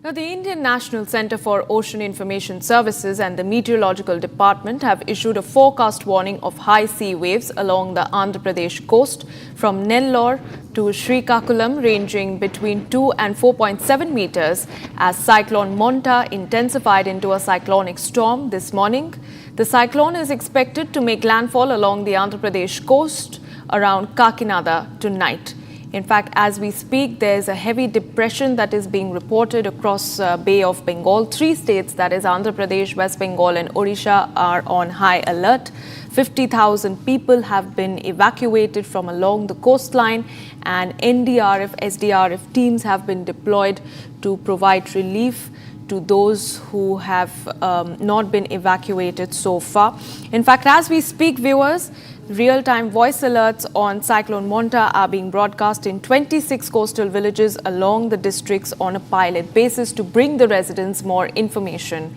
Now, the Indian National Centre for Ocean Information Services and the Meteorological Department have issued a forecast warning of high sea waves along the Andhra Pradesh coast from Nellore to Srikakulam, ranging between 2 and 4.7 meters as Cyclone Monta intensified into a cyclonic storm this morning. The cyclone is expected to make landfall along the Andhra Pradesh coast around Kakinada tonight. In fact, as we speak, there's a heavy depression that is being reported across Bay of Bengal. 3 states, that is Andhra Pradesh, West Bengal and Odisha, are on high alert. 50,000 people have been evacuated from along the coastline, and NDRF, SDRF teams have been deployed to provide relief to those who have not been evacuated so far. In fact, as we speak, viewers, real-time voice alerts on Cyclone Monta are being broadcast in 26 coastal villages along the districts on a pilot basis to bring the residents more information.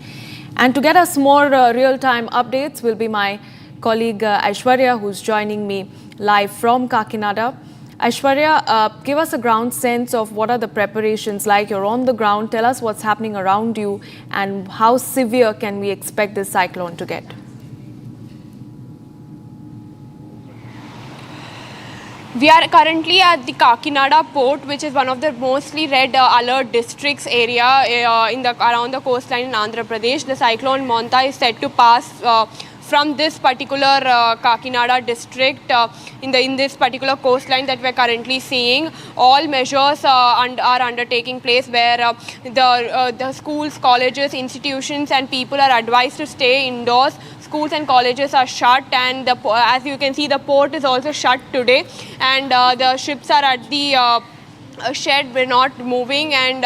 And to get us more real-time updates will be my colleague Aishwarya, who's joining me live from Kakinada. Aishwarya, give us a ground sense of what are the preparations like. You're on the ground. Tell us what's happening around you and how severe can we expect this cyclone to get? We are currently at the Kakinada port, which is one of the mostly red alert districts area around the coastline in Andhra Pradesh. The cyclone Monta is set to pass from this particular Kakinada district in this particular coastline that we are currently seeing. All measures are undertaking place where the schools, colleges, institutions and people are advised to stay indoors. Schools and colleges are shut, and as you can see, the port is also shut today, and the ships are at the shed. We're not moving, and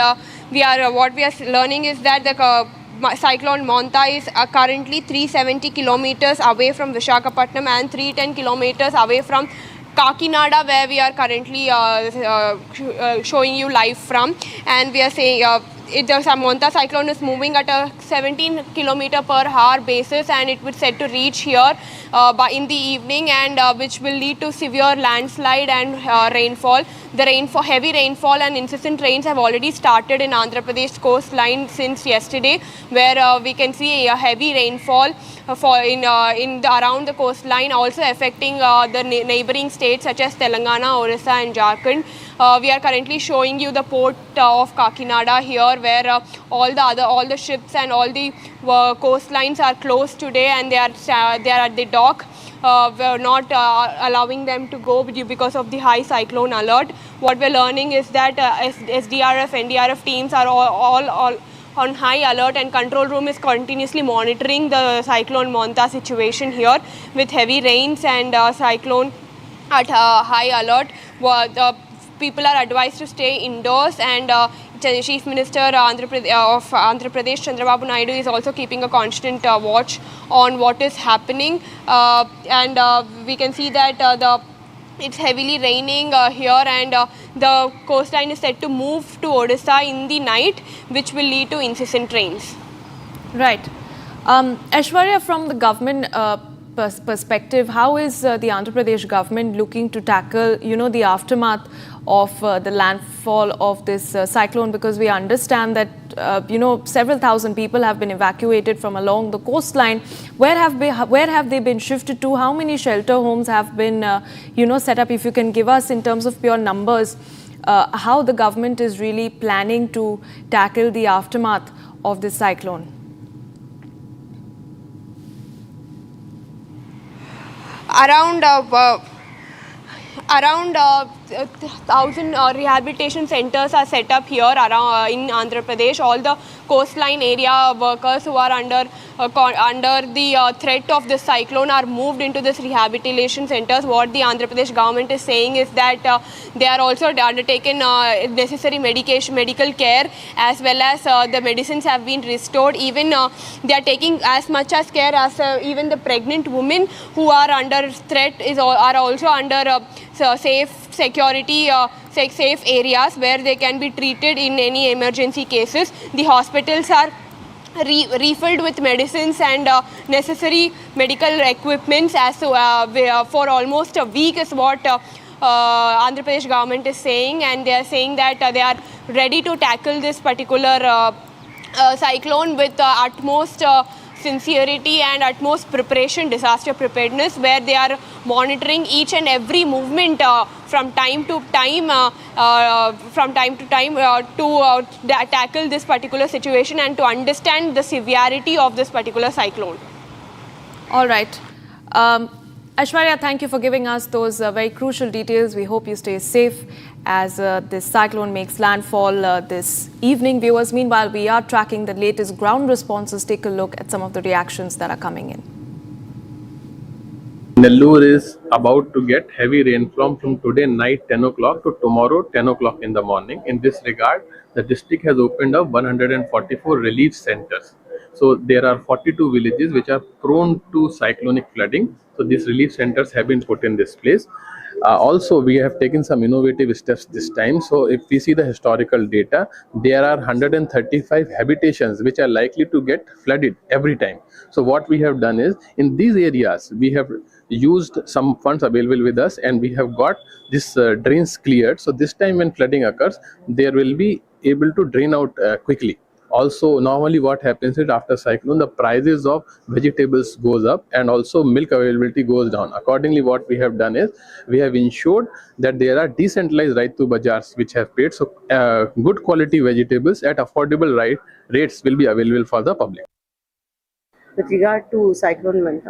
what we are learning is that the Cyclone Monta is currently 370 kilometers away from Visakhapatnam and 310 kilometers away from Kakinada, where we are currently showing you live from. And we are saying the Monta cyclone is moving at a 17 kilometer per hour basis, and it would set to reach here in the evening, and which will lead to severe landslide and rainfall. Heavy rainfall and incessant rains have already started in Andhra Pradesh coastline since yesterday, where we can see a heavy rainfall around the coastline, also affecting the neighboring states such as Telangana, Orissa and Jharkhand. We are currently showing you the port of Kakinada here, where all the ships and all the coastlines are closed today, and they are at the dock. We're not allowing them to go because of the high cyclone alert. What we're learning is that SDRF, NDRF teams are all on high alert, and control room is continuously monitoring the cyclone Monta situation here with heavy rains and cyclone at high alert. People are advised to stay indoors, and Chief Minister of Andhra Pradesh, Chandrababu Naidu, is also keeping a constant watch on what is happening. We can see that it's heavily raining here, and the coastline is set to move to Odisha in the night, which will lead to incessant rains. Right. Aishwarya, from the government perspective, how is the Andhra Pradesh government looking to tackle, the aftermath of the landfall of this cyclone? Because we understand that, several thousand people have been evacuated from along the coastline. Where have they been shifted to? How many shelter homes have been, set up? If you can give us in terms of pure numbers, how the government is really planning to tackle the aftermath of this cyclone. Around 1,000 rehabilitation centers are set up here in Andhra Pradesh. All the coastline area workers who are under the threat of this cyclone are moved into this rehabilitation centers. What the Andhra Pradesh government is saying is that they are also undertaken necessary medical care, as well as the medicines have been restored. Even they are taking as much as care as even the pregnant women who are under threat are also under safe areas where they can be treated in any emergency cases. The hospitals are refilled with medicines and necessary medical equipments for almost a week is what Andhra Pradesh government is saying, and they are saying that they are ready to tackle this particular cyclone with utmost sincerity and utmost preparation, disaster preparedness, where they are monitoring each and every movement from time to time to tackle this particular situation and to understand the severity of this particular cyclone. All right. Aishwarya, thank you for giving us those very crucial details. We hope you stay safe as this cyclone makes landfall this evening. Viewers, meanwhile, we are tracking the latest ground responses. Take a look at some of the reactions that are coming in. Nellore is about to get heavy rainfall from today night 10 o'clock to tomorrow 10 o'clock in the morning. In this regard, the district has opened up 144 relief centers. So there are 42 villages which are prone to cyclonic flooding. So these relief centers have been put in this place. Also, we have taken some innovative steps this time. So if we see the historical data, there are 135 habitations which are likely to get flooded every time. So what we have done is, in these areas, we have used some funds available with us and we have got this drains cleared. So this time when flooding occurs, there will be able to drain out quickly. Also, normally what happens is after cyclone, the prices of vegetables goes up and also milk availability goes down. Accordingly, what we have done is we have ensured that there are decentralized Raitu Bazaars which have paid. So good quality vegetables at affordable rates will be available for the public. With regard to Cyclone Manta,